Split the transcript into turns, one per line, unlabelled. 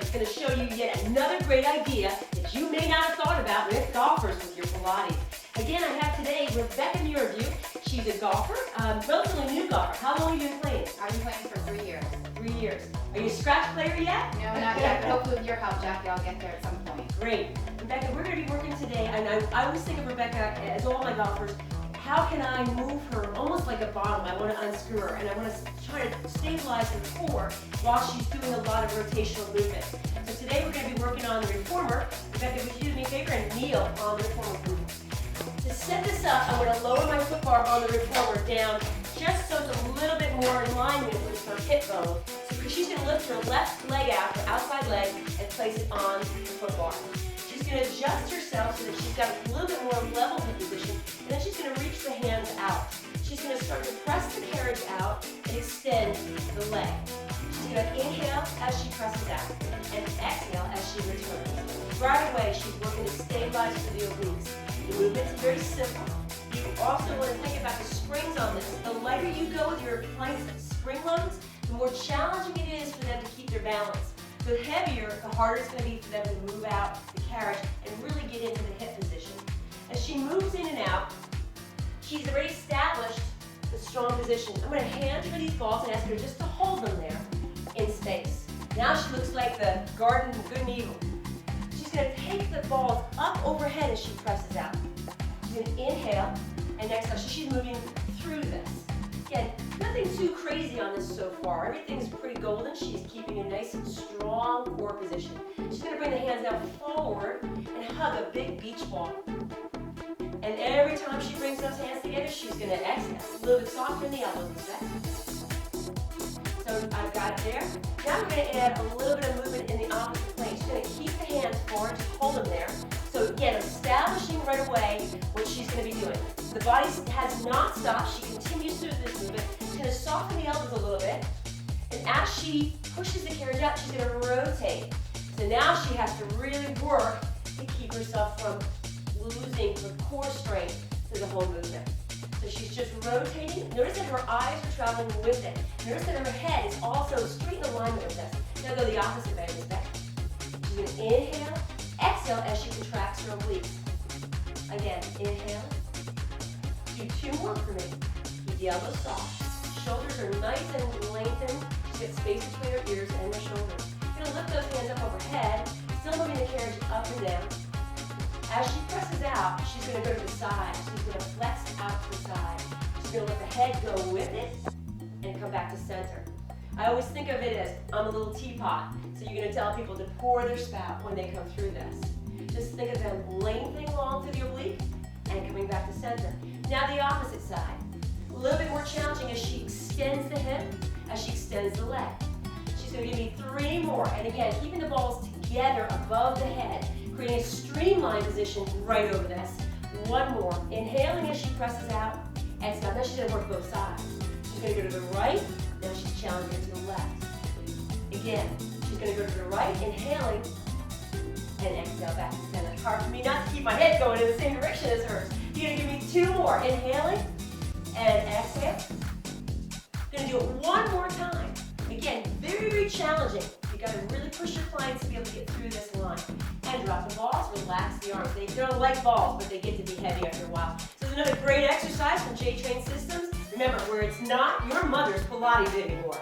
that's going to show you yet another great idea that you may not have thought about with golfers with your Pilates. Again, I have today Rebecca Muirview. She's a golfer, relatively new golfer. How long have you been playing?
I've been playing for 3 years.
3 years. Are you a scratch player yet?
No, not yet, but hopefully with your help, Jackie, I'll get there at some point.
Great. Rebecca, we're going to be working today, and I always think of Rebecca as all my golfers. How can I move her almost like a bottle? I want to unscrew her, and I want to try to stabilize her core while she's doing a lot of rotational movement. So today we're going to be working on the reformer. Rebecca, would you do me a favor and kneel on the reformer, please? To set this up, I'm going to lower my foot bar on the reformer down just so it's a little bit more in alignment with her hip bone. So she's going to lift her left leg out, her outside leg, and place it on the foot bar. She's going to adjust herself so that she's got a little bit more level hip position, and then she's going to reach the hands out. She's going to start to press the carriage out and extend the leg. She's going to inhale as she presses out and exhale as she returns. Right away, she's working to stabilize through the obliques. The movement's very simple. You also want to think about the springs on this. The lighter you go with your planks spring loads, the more challenging it is for them to keep their balance. The heavier, the harder it's going to be for them to move out the carriage and really get into the hip position. As she moves in and out, she's already established the strong position. I'm going to hand her these balls and ask her just to hold them there in space. Now she looks like the garden of good and evil. She's going to take the balls up overhead as she presses out. She's going to inhale and exhale. She's moving through this. Again, nothing too crazy on this so far. Everything's pretty golden. She's keeping a nice and strong core position. She's going to bring the hands now forward and hug a big beach ball. And every time she brings those hands together, she's going to exhale. A little bit softer in the elbows, okay? So I've got it there. Now we're going to add a little bit of movement in the opposite plane. She's going to keep the hands forward, just hold them there. So again, establishing right away what she's going to be doing. The body has not stopped. She continues through this movement. She's going to soften the elbows a little bit. And as she pushes the carriage out, she's going to rotate. So now she has to really work to keep herself from losing her core strength through the whole movement. So she's just rotating. Notice that her eyes are traveling with it. Notice that her head is also straight in alignment with this. Now go the opposite way with that. She's going to inhale, exhale as she contracts her obliques. Again, inhale. Do 2 more for me. Keep the elbows soft. Shoulders are nice and lengthened. She's got space between her ears and her shoulders. You're going to lift those hands up overhead, still moving the carriage up and down. As she presses out, she's going to go to the side. She's going to flex out to the side. She's going to let the head go with it and come back to center. I always think of it as I'm a little teapot. So you're going to tell people to pour their spout when they come through this. Just think of them lengthening along through the oblique and coming back to center. Now the opposite side. A little bit more challenging as she extends the hip, as she extends the leg. She's going to give me 3 more. And again, keeping the balls together above the head, creating a streamlined position right over this. 1 more. Inhaling as she presses out. Exhale. Now she's going to work both sides. She's going to go to the right. Now she's challenging to the left. Again, she's going to go to the right, inhaling, and exhale back to center. It's hard for me not to keep my head going in the same direction as hers. You're going to give me 2 more. Inhaling and exhale. Going to do it 1 more time. Again, very, very challenging. You've got to really push your clients to be able to get through this line. And drop the balls, relax the arms. They don't like balls, but they get to be heavy after a while. So it's another great exercise from jtrain Systems. Remember, where it's not your mother's Pilates anymore.